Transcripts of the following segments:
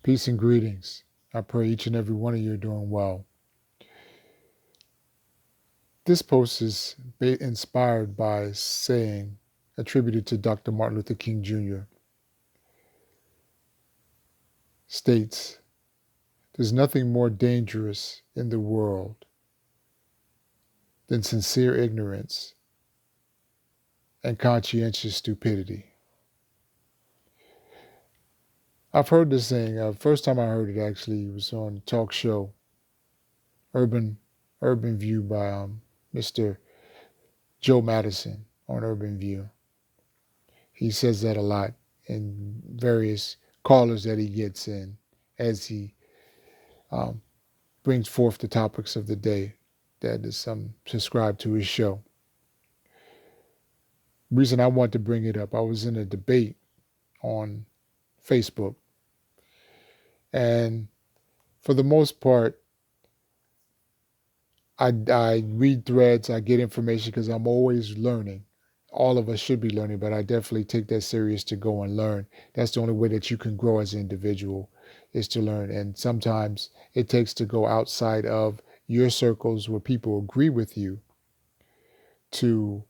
Peace and greetings. I pray each and every one of you are doing well. This post is inspired by a saying attributed to Dr. Martin Luther King Jr. States, "There's nothing more dangerous in the world than sincere ignorance and conscientious stupidity." I've heard this saying. First time I heard it actually was on a talk show, Urban View by Mr. Joe Madison on Urban View. He says that a lot in various callers that he gets in as he um, brings forth the topics of the day that is subscribed to his show. Reason I want to bring it up, I was in a debate on Facebook, and for the most part, I read threads, I get information because I'm always learning. All of us should be learning, but I definitely take that serious to go and learn. That's the only way that you can grow as an individual is to learn. And sometimes it takes to go outside of your circles where people agree with you to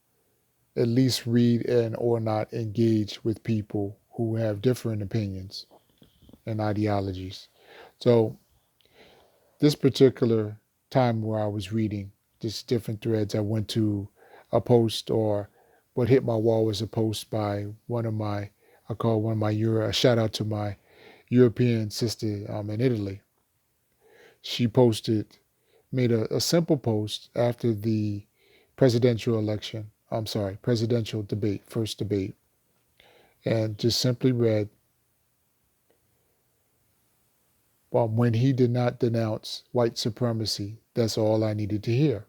at least read and or not engage with people who have different opinions and ideologies. So this particular time where I was reading just different threads, I went to a post, or what hit my wall was a post by one of my, I call one of my a shout out to my European sister in Italy. She made a simple post after the presidential election. Presidential debate, first debate, and just simply read, "Well, when he did not denounce white supremacy, that's all I needed to hear."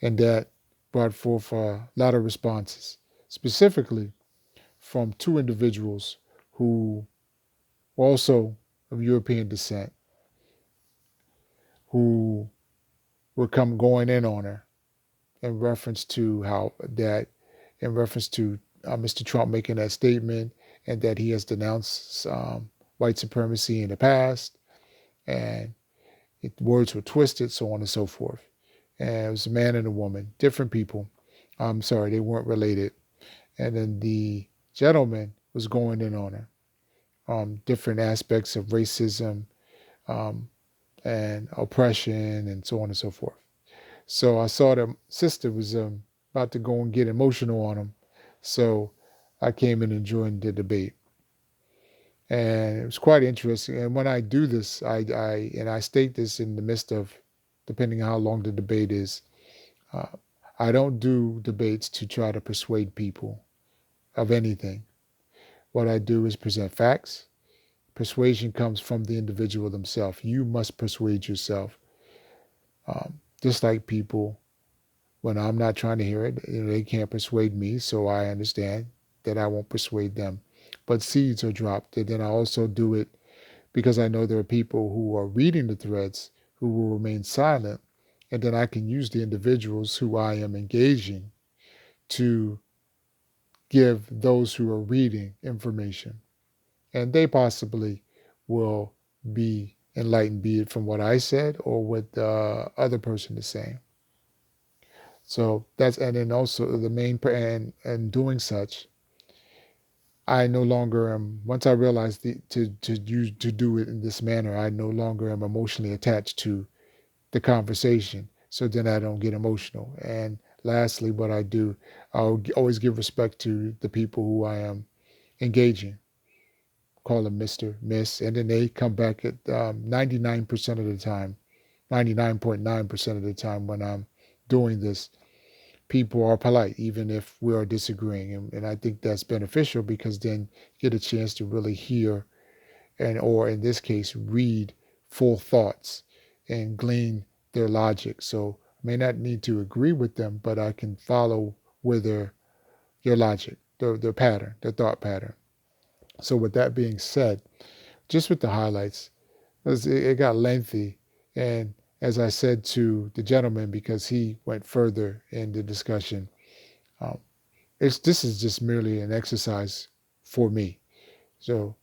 And that brought forth a lot of responses, specifically from two individuals who were also of European descent, who were going in on her in reference to Mr. Trump making that statement, and that he has denounced white supremacy in the past, and words were twisted, so on and so forth. And it was a man and a woman, different people. I'm sorry, they weren't related. And then the gentleman was going in on her, different aspects of racism um, and oppression and so on and so forth. So I saw the sister was about to go and get emotional on him. So I came in and joined the debate. And it was quite interesting. And when I do this, I state this in the midst of, depending on how long the debate is, uh, I don't do debates to try to persuade people of anything. What I do is present facts. Persuasion comes from the individual themselves. You must persuade yourself. Just like people, when I'm not trying to hear it, they can't persuade me, so I understand that I won't persuade them. But seeds are dropped, and then I also do it because I know there are people who are reading the threads who will remain silent, and then I can use the individuals who I am engaging to give those who are reading information. And they possibly will be enlightened, be it from what I said or what the other person is saying. So and then also the main, and doing such, I no longer am, once I realized to do it in this manner, I no longer am emotionally attached to the conversation. So then I don't get emotional. And lastly, what I do, I'll always give respect to the people who I am engaging, call them Mr., Miss, and then they come back at 99% of the time, 99.9% of the time when I'm doing this, people are polite, even if we are disagreeing. And I think that's beneficial because then you get a chance to really hear or in this case, read full thoughts and glean their logic. So I may not need to agree with them, but I can follow with their logic, their pattern, their thought pattern. So with that being said, just with the highlights, it got lengthy. And as I said to the gentleman, because he went further in the discussion, this is just merely an exercise for me. So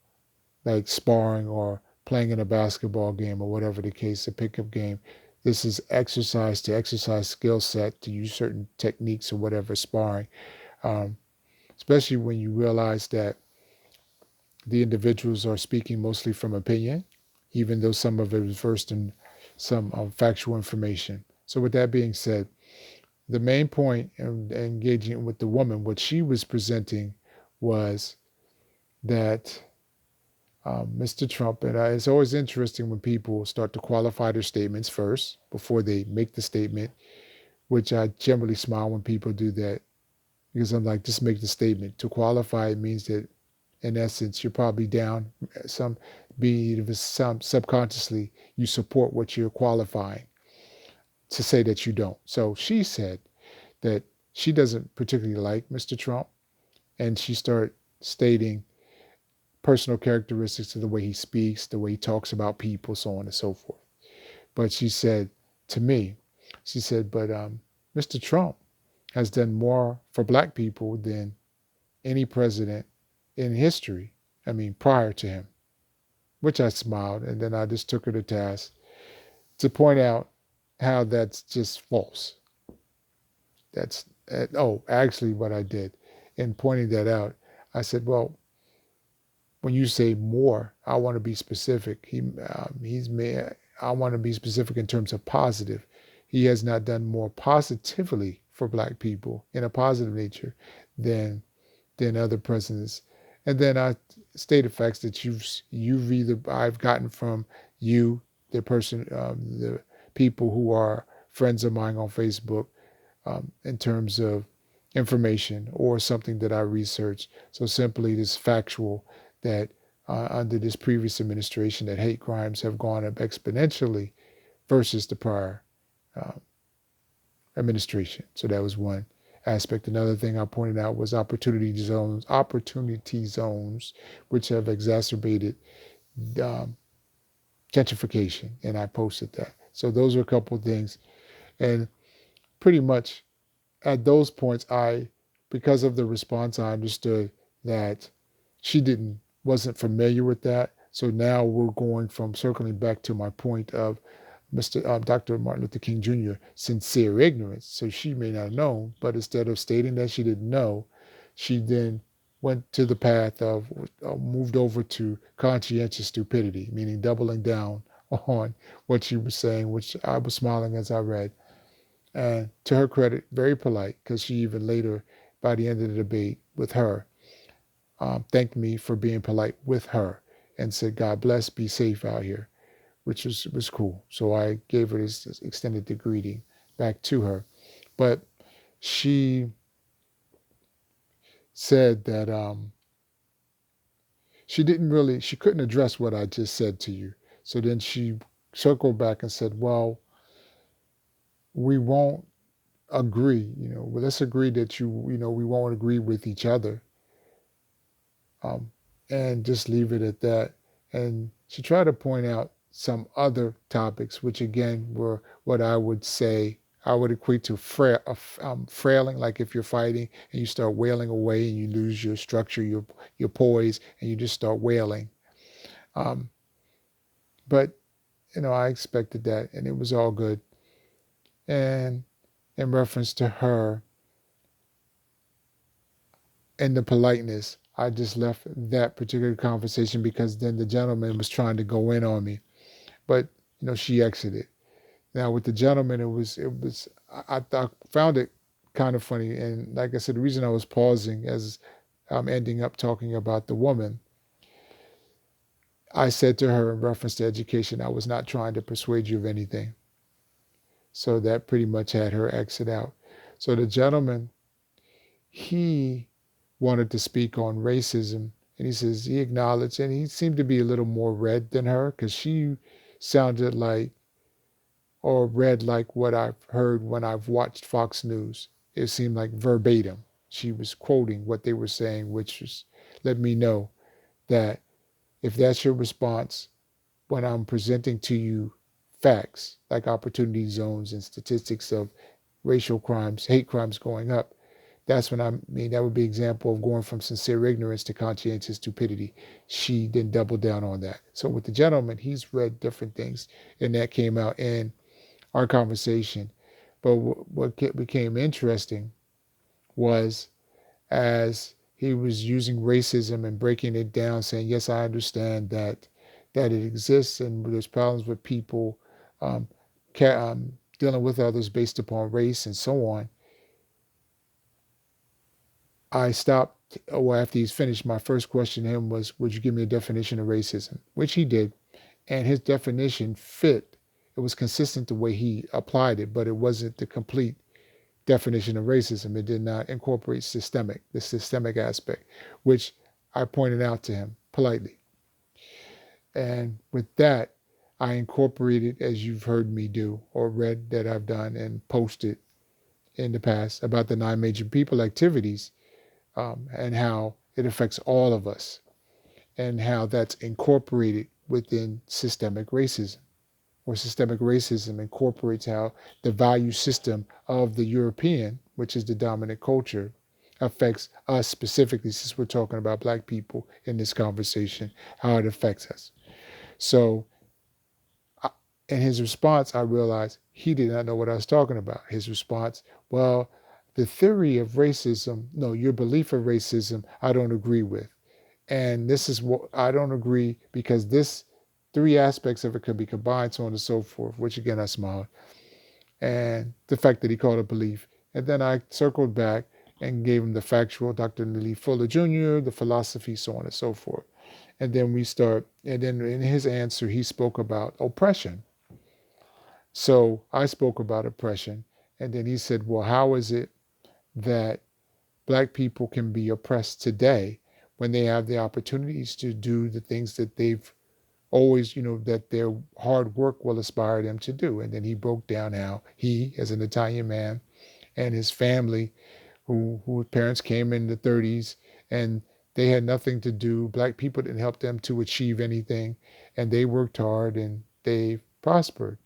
like sparring or playing in a basketball game or whatever the case, a pickup game. This is exercise to exercise skill set to use certain techniques or whatever sparring. Um, Especially when you realize that the individuals are speaking mostly from opinion, even though some of it is versed in some factual information. So, with that being said, the main point in engaging with the woman, what she was presenting was that Mr. Trump, and it's always interesting when people start to qualify their statements first before they make the statement, which I generally smile when people do that because I'm like, just make the statement. To qualify it means that in essence, you're probably down some, be it some subconsciously, you support what you're qualifying to say that you don't. So she said that she doesn't particularly like Mr. Trump, and she started stating personal characteristics of the way he speaks, the way he talks about people, so on and so forth. But she said to me, she said, but Mr. Trump has done more for black people than any president in history. I mean, prior to him, which I smiled. And then I just took her to task to point out how that's just false. That's, oh, actually, what I did in pointing that out, I said, well, when you say more, I want to be specific. He's made, I want to be specific in terms of positive. He has not done more positively for black people in a positive nature than other presidents. And then I stated facts that you've either I've gotten from you, the person, the people who are friends of mine on Facebook, in terms of information or something that I researched. So simply this factual that under this previous administration that hate crimes have gone up exponentially versus the prior uh, administration. So that was one aspect. Another thing I pointed out was opportunity zones, which have exacerbated um, gentrification, and I posted that. So those are a couple of things, and pretty much at those points, because of the response, I understood that she wasn't familiar with that. So now we're going from circling back to my point of Dr. Martin Luther King Jr. sincere ignorance. So she may not have known, but instead of stating that she didn't know, she then went to the path of moved over to conscientious stupidity, meaning doubling down on what she was saying, which I was smiling as I read. And to her credit, very polite, because she even later, by the end of the debate with her, thanked me for being polite with her and said, God bless, be safe out here, which was cool. So I gave her this extended the greeting back to her. But she said that she couldn't address what I just said to you. So then she circled back and said, well, we won't agree, well, let's agree that we won't agree with each other, um, and just leave it at that. And she tried to point out some other topics, which again were what I would say I would equate to frailing, like if you're fighting and you start wailing away and you lose your structure, your poise, and you just start wailing. Um, but I expected that, and it was all good. And in reference to her and the politeness, I just left that particular conversation because then the gentleman was trying to go in on me. But she exited. Now with the gentleman, I found it kind of funny, and like I said, the reason I was pausing as I'm ending up talking about the woman, I said to her in reference to education, I was not trying to persuade you of anything. So that pretty much had her exit out. So the gentleman, he wanted to speak on racism, and he says he acknowledged, and he seemed to be a little more red than her because she sounded like or read like what I've heard when I've watched Fox News. It seemed like verbatim. She was quoting what they were saying, which was let me know that if that's your response when I'm presenting to you facts like opportunity zones and statistics of racial crimes, hate crimes going up, That's when that would be an example of going from sincere ignorance to conscientious stupidity. She didn't double down on that. So with the gentleman, he's read different things, and that came out in our conversation. But what became interesting was as he was using racism and breaking it down, saying, yes, I understand that it exists and there's problems with people um, dealing with others based upon race and so on. I stopped, well, after he's finished, my first question to him was, would you give me a definition of racism? Which he did. And his definition fit. It was consistent the way he applied it, but it wasn't the complete definition of racism. It did not incorporate the systemic aspect, which I pointed out to him politely. And with that, I incorporated, as you've heard me do or read that I've done and posted in the past about the 9 major people activities, and how it affects all of us and how that's incorporated within systemic racism, or systemic racism incorporates how the value system of the European, which is the dominant culture, affects us specifically, since we're talking about Black people in this conversation, how it affects us. So in his response, I realized he did not know what I was talking about. His response, well, the theory of racism, no, your belief of racism, I don't agree with. And this is what I don't agree, because this 3 aspects of it could be combined, so on and so forth, which again, I smiled. And the fact that he called it belief. And then I circled back and gave him the factual, Dr. Neely Fuller Jr., the philosophy, so on and so forth. And then and then in his answer, he spoke about oppression. So I spoke about oppression. And then he said, well, how is it that Black people can be oppressed today when they have the opportunities to do the things that they've always, that their hard work will aspire them to do? And then he broke down how he, as an Italian man, and his family, whose parents came in the 30s, and they had nothing to do. Black people didn't help them to achieve anything, and they worked hard and they prospered.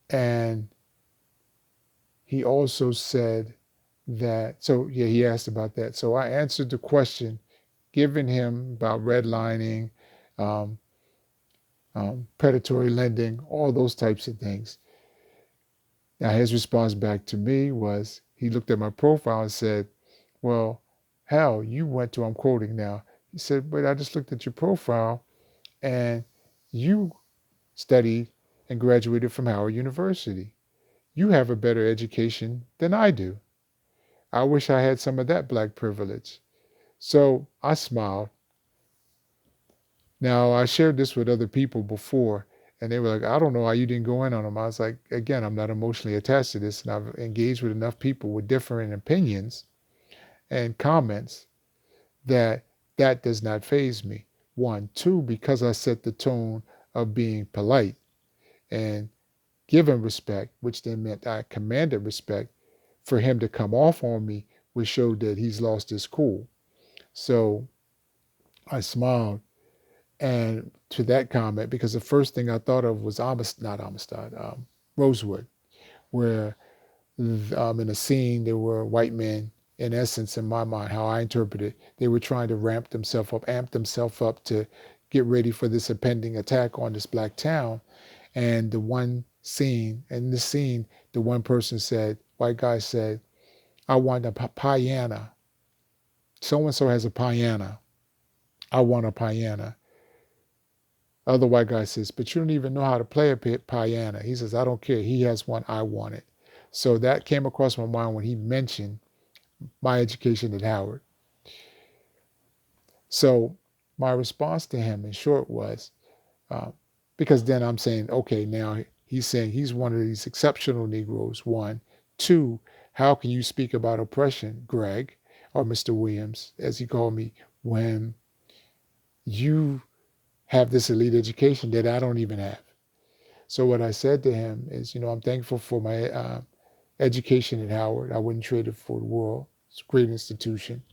And he also said that, so yeah, he asked about that. So I answered the question given him about redlining, um, predatory lending, all those types of things. Now, his response back to me was, he looked at my profile and said, well, hell, you went to, I'm quoting now, he said, but I just looked at your profile and you studied and graduated from Howard University. You have a better education than I do. I wish I had some of that Black privilege. So I smiled. Now, I shared this with other people before, and they were like, I don't know how you didn't go in on them. I was like, again, I'm not emotionally attached to this, and I've engaged with enough people with differing opinions and comments that that does not faze me. 1, 2, because I set the tone of being polite and giving respect, which then meant I commanded respect. For him to come off on me would show that he's lost his cool. So I smiled and to that comment, because the first thing I thought of was Rosewood, where in a scene there were white men, in essence, in my mind, how I interpret it, they were trying to amp themselves up to get ready for this impending attack on this Black town. And in this scene, the one person said, white guy said, I want a Payana. So-and-so has a Payana. I want a Payana. Other white guy says, but you don't even know how to play a Payana. He says, I don't care. He has one. I want it. So that came across my mind when he mentioned my education at Howard. So my response to him in short was, because then I'm saying, okay, now he's saying he's one of these exceptional Negroes, 1. 2, how can you speak about oppression, Greg, or Mr. Williams, as he called me, when you have this elite education that I don't even have? So what I said to him is, I'm thankful for my education at Howard. I wouldn't trade it for the world. It's a great institution.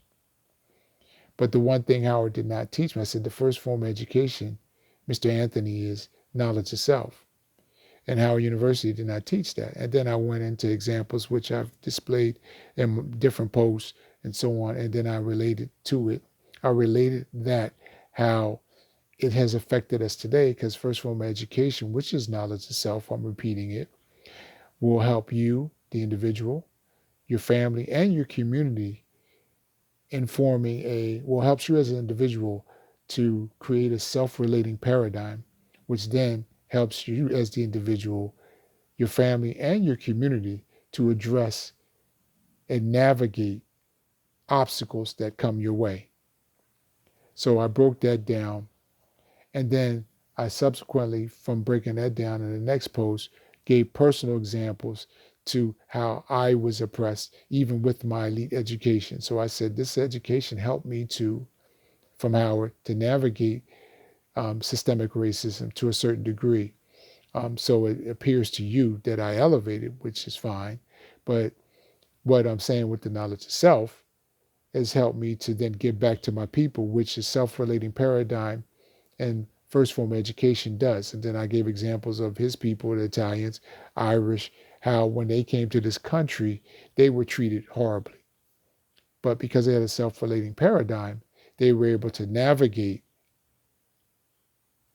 But the one thing Howard did not teach me, I said, the first form of education, Mr. Anthony, is knowledge of self. And Howard University did not teach that. And then I went into examples which I've displayed in different posts and so on. And then I related to it. I related that how it has affected us today, because first form of education, which is knowledge itself, I'm repeating it, will help you, the individual, your family, and your community in forming well, helps you as an individual to create a self-relating paradigm, which then helps you as the individual, your family, and your community to address and navigate obstacles that come your way. So I broke that down. And then I subsequently, from breaking that down in the next post, gave personal examples to how I was oppressed, even with my elite education. So I said, this education helped me from Howard, to navigate systemic racism to a certain degree. So it appears to you that I elevated, which is fine. But what I'm saying with the knowledge itself has helped me to then give back to my people, which is self-relating paradigm and first form education does. And then I gave examples of his people, the Italians, Irish, how when they came to this country, they were treated horribly. But because they had a self-relating paradigm, they were able to navigate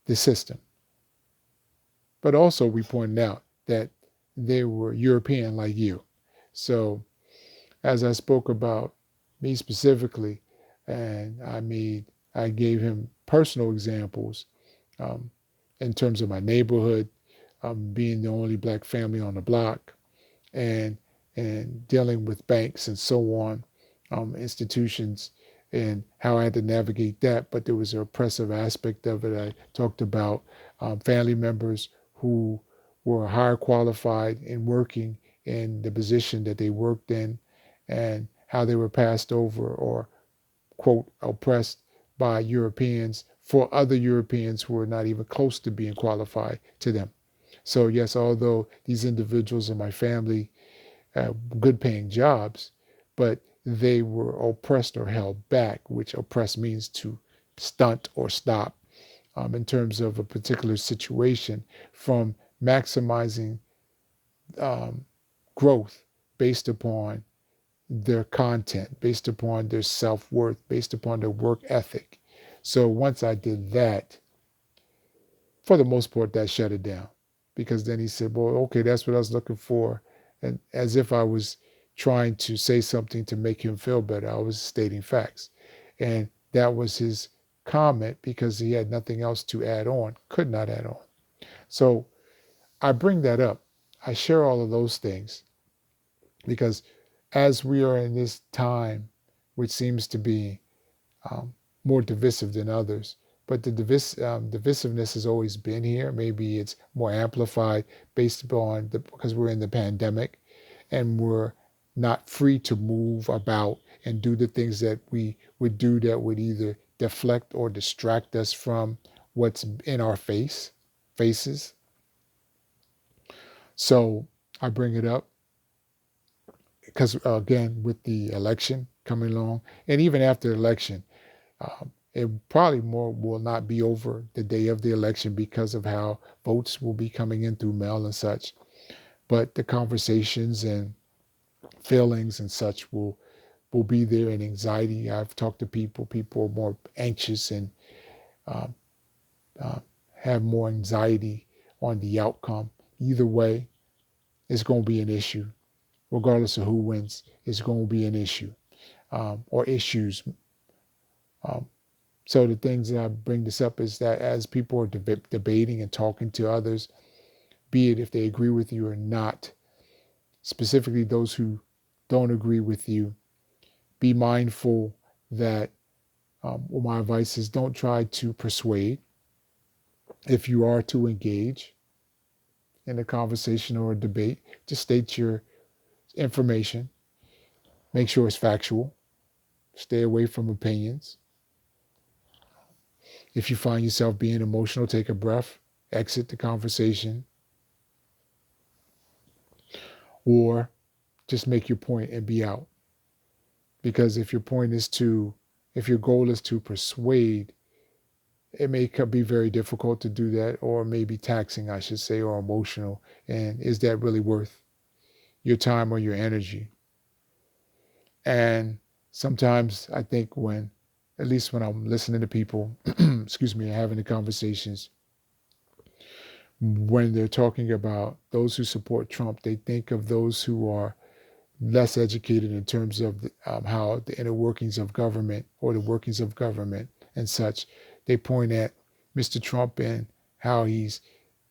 the system. But also we pointed out that they were European like you. So as I spoke about me specifically, and I gave him personal examples um, in terms of my neighborhood, being the only black family on the block, and dealing with banks and so on, institutions, and how I had to navigate that. But there was an oppressive aspect of it. I talked about family members who were higher qualified in working in the position that they worked in, and how they were passed over or quote oppressed by Europeans for other Europeans who were not even close to being qualified to them. So yes, although these individuals in my family had good paying jobs, but they were oppressed or held back, which oppressed means to stunt or stop in terms of a particular situation from maximizing um, growth based upon their content, based upon their self-worth, based upon their work ethic. So once I did that, for the most part, that shut it down. Because then he said, well, okay, that's what I was looking for. And as if I was trying to say something to make him feel better, I was stating facts. And that was his comment because he had nothing else to add on, could not add on. So I bring that up. I share all of those things because as we are in this time, which seems to be um, more divisive than others, but the divisiveness has always been here. Maybe it's more amplified based upon because we're in the pandemic and we're not free to move about and do the things that we would do that would either deflect or distract us from what's in our faces. So I bring it up because again, with the election coming along, and even after the election, it probably more will not be over the day of the election because of how votes will be coming in through mail and such. But the conversations and feelings and such will be there, and anxiety. I've talked to people. People are more anxious and um, uh, have more anxiety on the outcome. Either way, it's going to be an issue. Regardless of who wins, it's going to be an issue or issues. Um, so the things that I bring this up is that as people are debating and talking to others, be it if they agree with you or not, specifically those who don't agree with you, be mindful that well, my advice is don't try to persuade. If you are to engage in a conversation or a debate, just state your information. Make sure it's factual. Stay away from opinions. If you find yourself being emotional, take a breath, exit the conversation, or just make your point and be out. Because if your goal is to persuade, it may be very difficult to do that, or maybe taxing, I should say, or emotional. And is that really worth your time or your energy? And sometimes I think when, at least when I'm listening to people, excuse me, having the conversations, when they're talking about those who support Trump, they think of those who are less educated in terms of how the inner workings of government or the workings of government and such. They point at Mr. Trump and how he's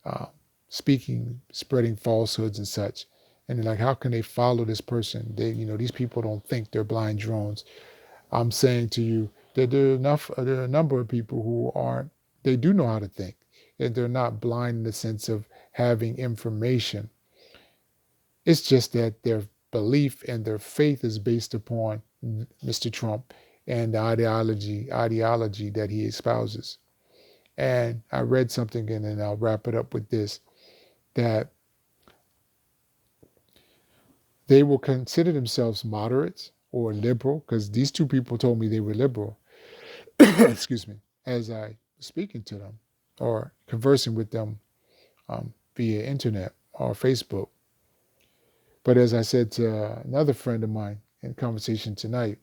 uh, speaking, spreading falsehoods and such. And they're like, how can they follow this person? These people don't think, they're blind drones. I'm saying to you that there are a number of people who aren't, they do know how to think. And they're not blind in the sense of having information. It's just that their belief and their faith is based upon Mr. Trump and the ideology that he espouses. And I read something, and then I'll wrap it up with this, that they will consider themselves moderates or liberal, because these two people told me they were liberal, excuse me, as I was speaking to them or conversing with them via internet or Facebook. But as I said to another friend of mine in conversation tonight,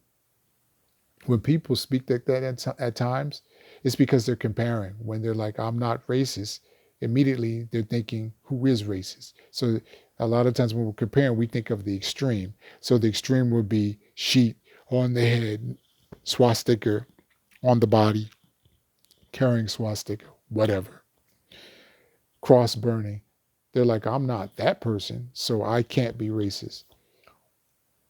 when people speak like that at times, it's because they're comparing. When they're like, I'm not racist, immediately they're thinking, who is racist? So a lot of times when we're comparing, we think of the extreme. So the extreme would be sheet on the head, swastika on the body, carrying swastika, whatever, cross burning. They're like, I'm not that person, so I can't be racist.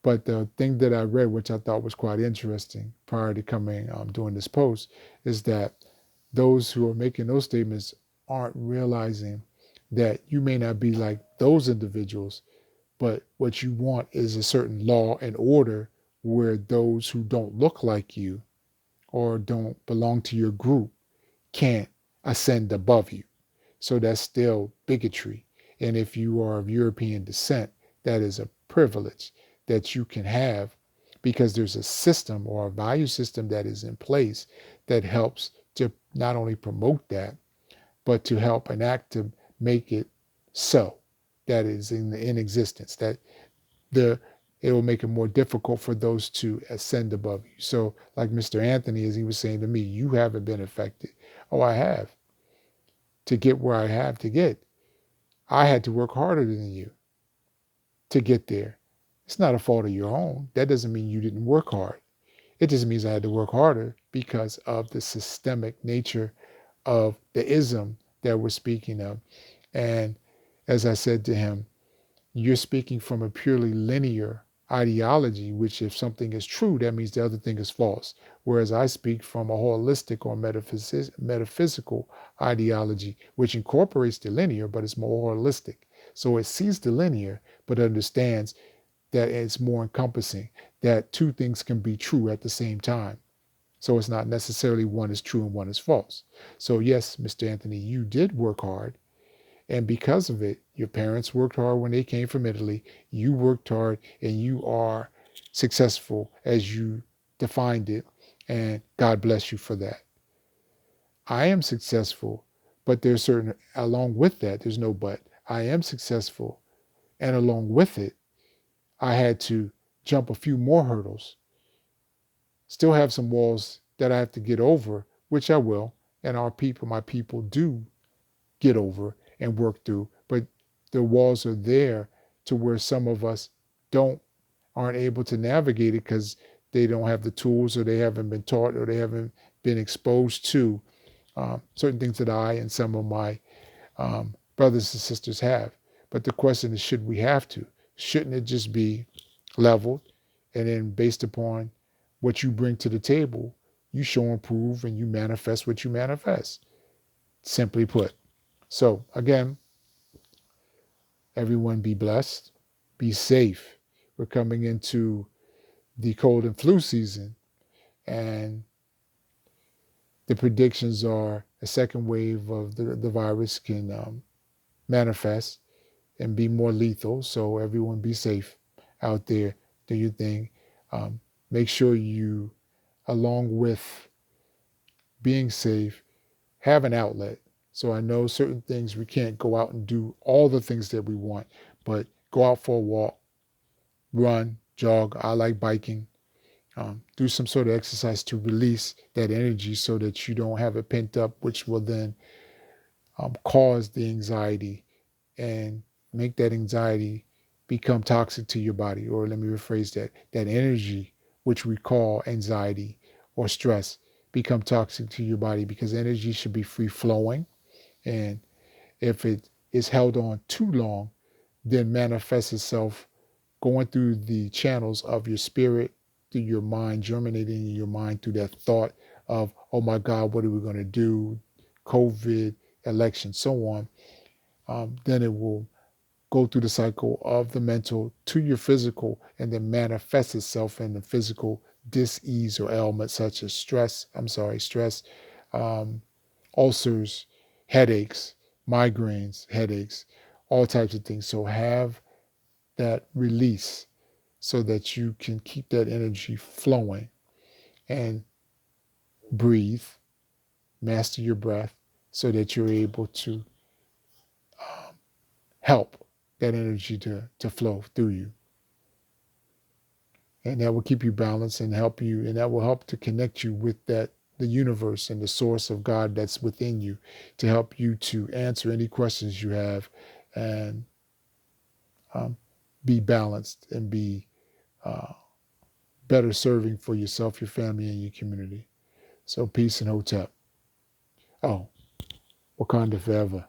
But the thing that I read, which I thought was quite interesting prior to coming doing this post, is that those who are making those statements aren't realizing that you may not be like those individuals, but what you want is a certain law and order where those who don't look like you or don't belong to your group can't ascend above you. So that's still bigotry. And if you are of European descent, that is a privilege that you can have because there's a system or a value system that is in place that helps to not only promote that, but to help enact to make it so that is in existence, that the it will make it more difficult for those to ascend above you. So like Mr. Anthony, as he was saying to me, you haven't been affected. Oh, I have. To get where I have to get, I had to work harder than you to get there. It's not a fault of your own. That doesn't mean you didn't work hard. It just means I had to work harder because of the systemic nature of the ism that we're speaking of. And as I said to him, you're speaking from a purely linear ideology, which if something is true, that means the other thing is false. Whereas I speak from a holistic or metaphysical ideology, which incorporates the linear, but it's more holistic. So it sees the linear, but understands that it's more encompassing, that two things can be true at the same time. So it's not necessarily one is true and one is false. So yes, Mr. Anthony, you did work hard. And because of it, your parents worked hard when they came from Italy. You worked hard and you are successful as you defined it. And God bless you for that. I am successful, but there's certain, along with that, there's no but. I am successful. And along with it, I had to jump a few more hurdles. Still have some walls that I have to get over, which I will. And my people do get over and work through. But the walls are there to where some of us aren't able to navigate it because they don't have the tools or they haven't been taught or they haven't been exposed to certain things that I and some of my brothers and sisters have. But the question is, should we have to? Shouldn't it just be leveled and then based upon what you bring to the table, you show and prove and you manifest what you manifest, simply put. So again, everyone be blessed, be safe. We're coming into the cold and flu season, and the predictions are a second wave of the virus can manifest and be more lethal. So everyone be safe out there. Do your thing. Make sure you, along with being safe, have an outlet. So I know certain things we can't go out and do all the things that we want, but go out for a walk, run, jog. I like biking. Do some sort of exercise to release that energy so that you don't have it pent up, which will then cause the anxiety and make that anxiety become toxic to your body. Or let me rephrase that, that energy, which we call anxiety or stress, become toxic to your body, because energy should be free flowing. And if it is held on too long, then manifests itself going through the channels of your spirit, through your mind, germinating in your mind through that thought of, oh my God, what are we going to do? COVID, election, so on. Then it will go through the cycle of the mental to your physical, and then manifest itself in the physical dis-ease or ailments such as stress, um, ulcers, headaches, migraines, headaches, all types of things. So have that release so that you can keep that energy flowing, and breathe, master your breath so that you're able to help that energy to flow through you. And that will keep you balanced and help you, and that will help to connect you with that the universe and the source of God that's within you, to help you to answer any questions you have, and um, be balanced and be uh, better serving for yourself, your family, and your community. So peace and hotep. Oh, Wakanda forever.